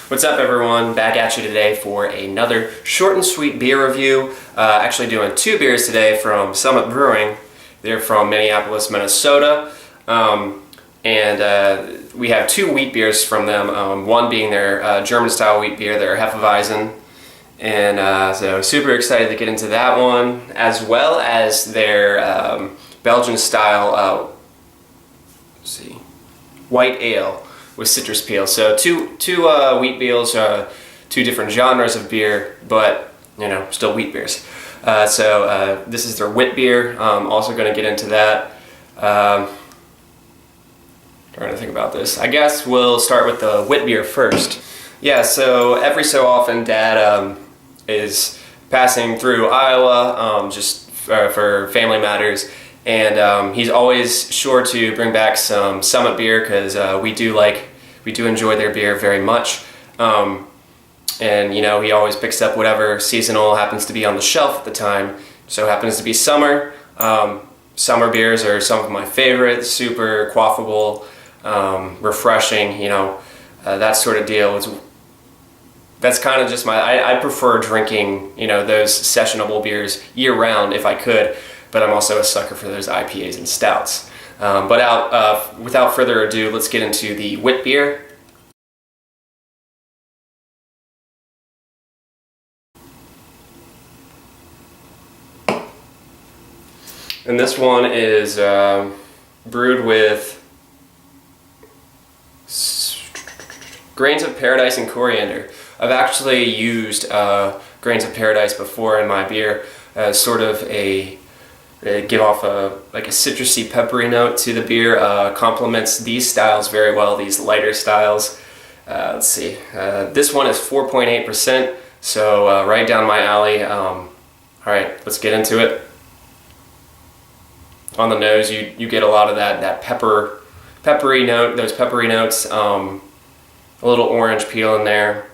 What's up, everyone? Back at you today for another short and sweet beer review. Actually doing two beers today from Summit Brewing. They're from Minneapolis, Minnesota. We have two wheat beers from them, one being their German style wheat beer, their Hefeweizen. And so super excited to get into that one, as well as their Belgian style white ale with citrus peel. So two wheat beers, two different genres of beer, but still wheat beers. This is their wit beer. Also going to get into that. Trying to think about this. I guess we'll start with the wit beer first. Yeah, so every so often Dad is passing through Iowa just for family matters, and he's always sure to bring back some Summit beer because we do enjoy their beer very much. And he always picks up whatever seasonal happens to be on the shelf at the time. So happens to be summer. Summer beers are some of my favorites, super quaffable, refreshing, that sort of deal. That's kind of just I prefer drinking, those sessionable beers year round if I could, but I'm also a sucker for those IPAs and stouts. Without further ado, let's get into the wit beer. And this one is brewed with grains of paradise and coriander. I've actually used grains of paradise before in my beer as sort of give off a citrusy, peppery note to the beer. Complements these styles very well, these lighter styles. Let's see. This one is 4.8%, so right down my alley. All right, let's get into it. On the nose, you get a lot of that peppery note, those peppery notes. A little orange peel in there.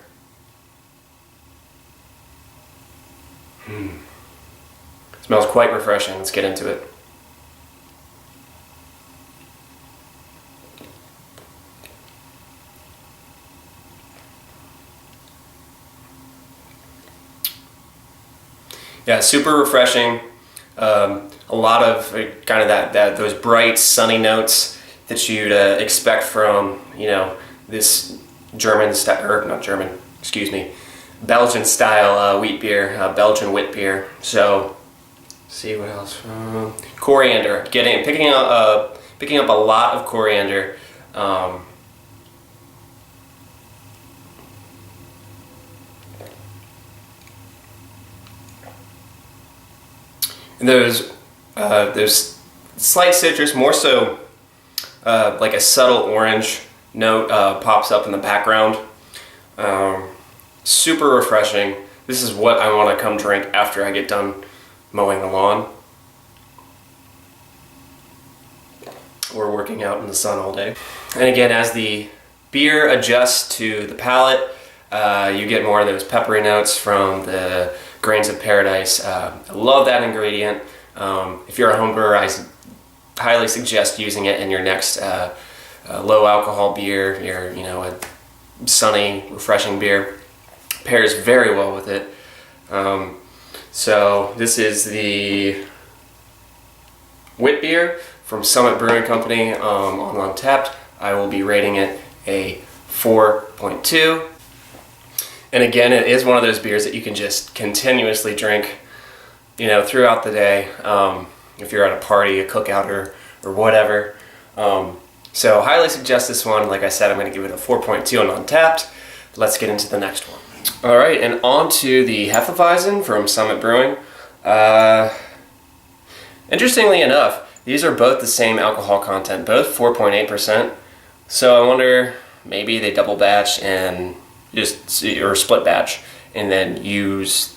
Smells quite refreshing. Let's get into it. Yeah, super refreshing. A lot of kind of those bright sunny notes that you'd expect from this Belgian style wheat beer, Belgian wit beer. So let's see what else. Coriander, picking up a lot of coriander. And there's slight citrus, more so like a subtle orange note pops up in the background. Super refreshing. This is what I want to come drink after I get done mowing the lawn or working out in the sun all day. And again, as the beer adjusts to the palate, you get more of those peppery notes from the grains of paradise. I love that ingredient. If you're a home brewer, I highly suggest using it in your next low alcohol beer, a sunny, refreshing beer. Pairs very well with it. So this is the wit beer from Summit Brewing Company on Untappd. I will be rating it a 4.2. And again, it is one of those beers that you can just continuously drink, throughout the day. If you're at a party, a cookout, or whatever. So highly suggest this one. Like I said, I'm going to give it a 4.2 on Untappd. Let's get into the next one. All right, and on to the Hefeweizen from Summit Brewing. Interestingly enough, these are both the same alcohol content, both 4.8%. So I wonder, maybe they double batch and or split batch and then use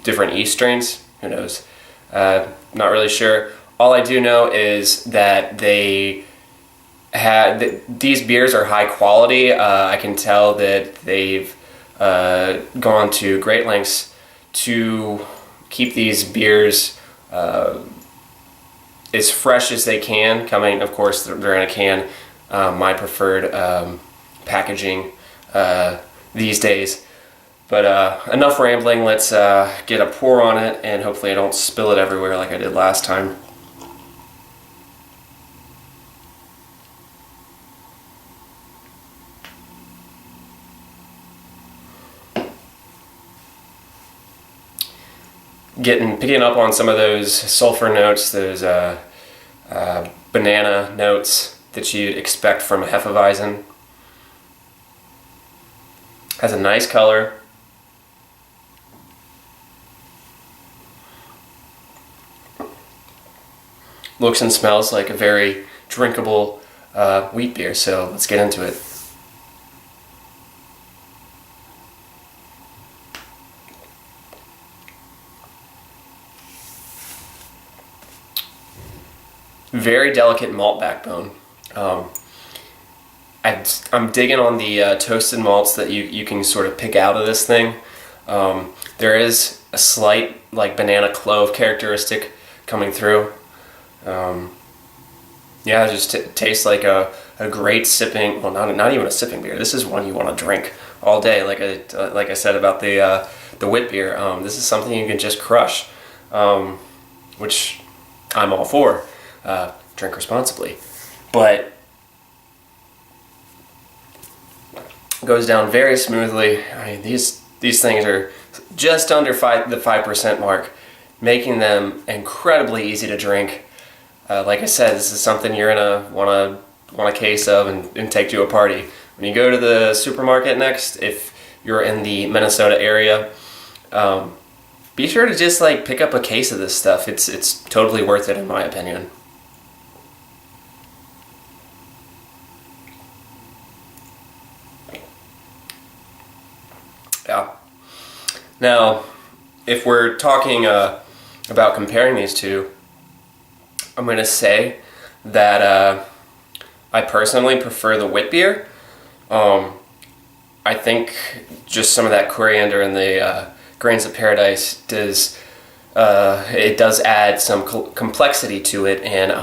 different yeast strains. Who knows? Not really sure. All I do know is that these beers are high quality. I can tell that they've gone to great lengths to keep these beers as fresh as they can. Coming, of course, they're in a can. My preferred packaging these days. But enough rambling, let's get a pour on it, and hopefully I don't spill it everywhere like I did last time. Picking up on some of those sulfur notes, those banana notes that you'd expect from a Hefeweizen. Has a nice color. Looks and smells like a very drinkable wheat beer, so let's get into it. Very delicate malt backbone. I'm digging on the toasted malts that you can sort of pick out of this thing. There is a slight like banana clove characteristic coming through. Yeah, it just tastes like a great sipping, well, not even a sipping beer. This is one you want to drink all day, like I said about the wit beer. This is something you can just crush, which I'm all for. Drink responsibly, but goes down very smoothly. I mean, these things are just under the 5% mark, making them incredibly easy to drink. Like I said, this is something you're gonna want a case of and take to a party. When you go to the supermarket next, if you're in the Minnesota area, be sure to just like pick up a case of this stuff. It's totally worth it in my opinion. Yeah. Now, if we're talking about comparing these two, I'm going to say that I personally prefer the wit beer. I think just some of that coriander and the grains of paradise does add some complexity to it, and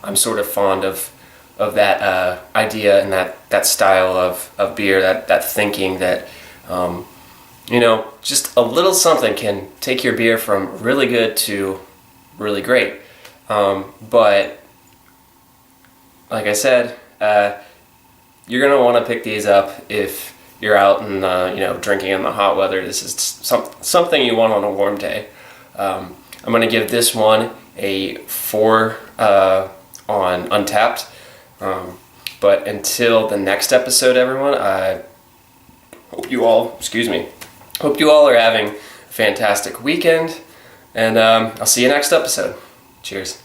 I'm sort of fond of that idea and that style of beer, that thinking that just a little something can take your beer from really good to really great. But like I said, you're gonna want to pick these up if you're out and drinking in the hot weather. This is something you want on a warm day. I'm gonna give this one a 4 on Untapped. But until the next episode, everyone, I hope you all are having a fantastic weekend, and I'll see you next episode. Cheers.